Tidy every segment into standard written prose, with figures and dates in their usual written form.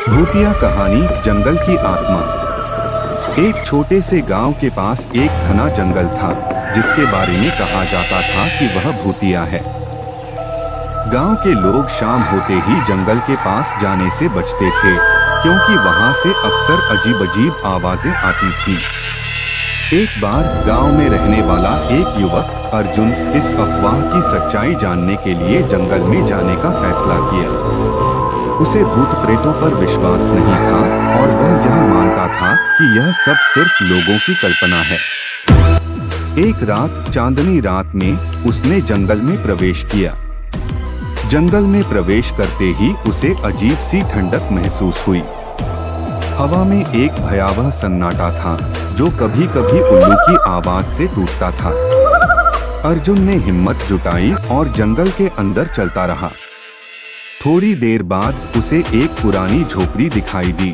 भूतिया कहानी जंगल की आत्मा। एक छोटे से गांव के पास एक घना जंगल था जिसके बारे में कहा जाता था कि वह भूतिया है। गांव के लोग शाम होते ही जंगल के पास जाने से बचते थे क्योंकि वहां से अक्सर अजीब-अजीब आवाजें आती थीं। एक बार गांव में रहने वाला एक युवक अर्जुन इस अफवाह की सच्चाई जानने के लिए जंगल में जाने का फैसला किया। उसे भूत प्रेतों पर विश्वास नहीं था और वह यह मानता था कि यह सब सिर्फ लोगों की कल्पना है। एक रात, चांदनी रात में उसने जंगल में प्रवेश किया। जंगल में प्रवेश करते ही उसे अजीब सी ठंडक महसूस हुई। हवा में एक भयावह सन्नाटा था जो कभी-कभी उल्लू की आवाज से टूटता था। अर्जुन ने हिम्मत जुटाई और जंगल के अंदर चलता रहा। थोड़ी देर बाद उसे एक पुरानी झोपड़ी दिखाई दी।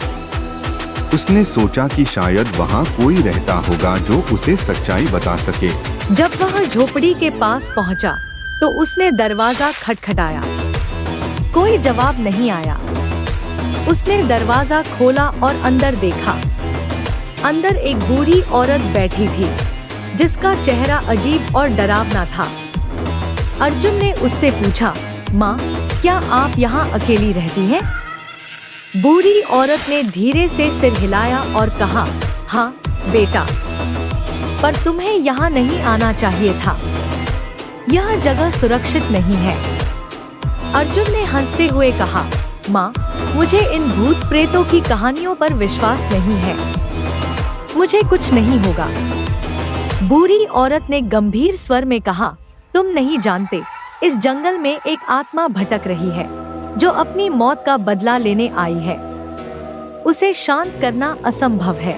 उसने सोचा कि शायद वहाँ कोई रहता होगा जो उसे सच्चाई बता सके। जब वह झोपड़ी के पास पहुँचा, तो उसने दरवाजा खटखटाया। कोई जवाब नहीं आया। उसने दरवाजा खोला और अंदर देखा। अंदर एक बूढ़ी औरत बैठी थी, जिसका चेहरा अजीब और डरावना था। अर्जुन ने उससे पूछा, माँ, क्या आप यहाँ अकेली रहती हैं? बूढ़ी औरत ने धीरे से सिर हिलाया और कहा, हाँ बेटा, पर तुम्हें यहाँ नहीं आना चाहिए था। यह जगह सुरक्षित नहीं है। अर्जुन ने हंसते हुए कहा, माँ, मुझे इन भूत प्रेतों की कहानियों पर विश्वास नहीं है। मुझे कुछ नहीं होगा। बूढ़ी औरत ने गंभीर स्वर में कहा, तुम नहीं जानते, इस जंगल में एक आत्मा भटक रही है जो अपनी मौत का बदला लेने आई है। उसे शांत करना असंभव है।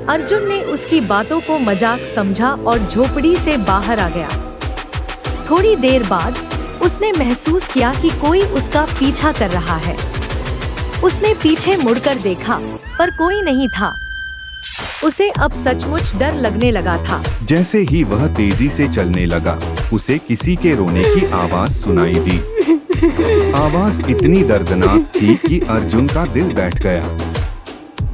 अर्जुन ने उसकी बातों को मजाक समझा और झोपड़ी से बाहर आ गया। थोड़ी देर बाद उसने महसूस किया कि कोई उसका पीछा कर रहा है। उसने पीछे मुड़कर देखा, पर कोई नहीं था। उसे अब सचमुच डर लगने लगा था। जैसे ही वह तेजी से चलने लगा, उसे किसी के रोने की आवाज सुनाई दी। आवाज इतनी दर्दनाक थी कि अर्जुन का दिल बैठ गया।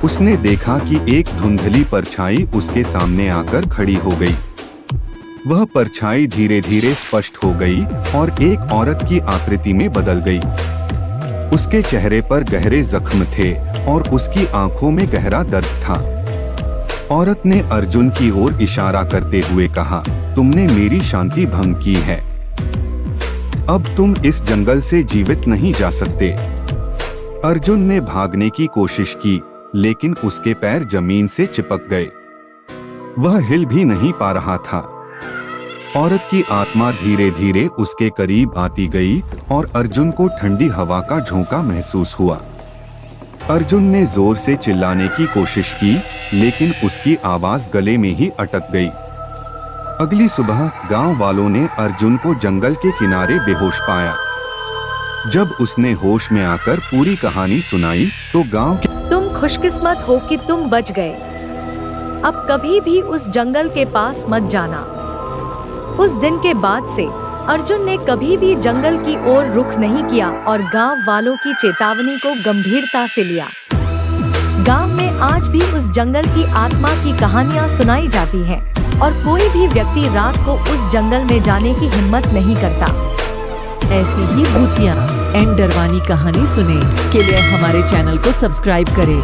उसने देखा कि एक धुंधली परछाई उसके सामने आकर खड़ी हो गई। वह परछाई धीरे धीरे स्पष्ट हो गई और एक औरत की आकृति में बदल गई। उसके चेहरे पर गहरे जख्म थे और उसकी आंखों में गहरा दर्द था। औरत ने अर्जुन की ओर इशारा करते हुए कहा, तुमने मेरी शांति भंग की है। अब तुम इस जंगल से जीवित नहीं जा सकते। अर्जुन ने भागने की कोशिश की, लेकिन उसके पैर जमीन से चिपक गए। वह हिल भी नहीं पा रहा था। औरत की आत्मा धीरे धीरे उसके करीब आती गई और अर्जुन को ठंडी हवा का झोंका महसूस हुआ। अर्जुन ने जोर से चिल्लाने की कोशिश की, लेकिन उसकी आवाज गले में ही अटक गई। अगली सुबह गांव वालों ने अर्जुन को जंगल के किनारे बेहोश पाया। जब उसने होश में आकर पूरी कहानी सुनाई, तो गांव के तुम खुशकिस्मत हो कि तुम बच गए। अब कभी भी उस जंगल के पास मत जाना। उस दिन के बाद से अर्जुन ने कभी भी जंगल की ओर रुख नहीं किया और गांव वालों की चेतावनी को गंभीरता से लिया। गांव में आज भी उस जंगल की आत्मा की कहानियां सुनाई जाती हैं और कोई भी व्यक्ति रात को उस जंगल में जाने की हिम्मत नहीं करता। ऐसी ही भूतिया एंड डरवानी कहानी सुने के लिए हमारे चैनल को सब्सक्राइब करें।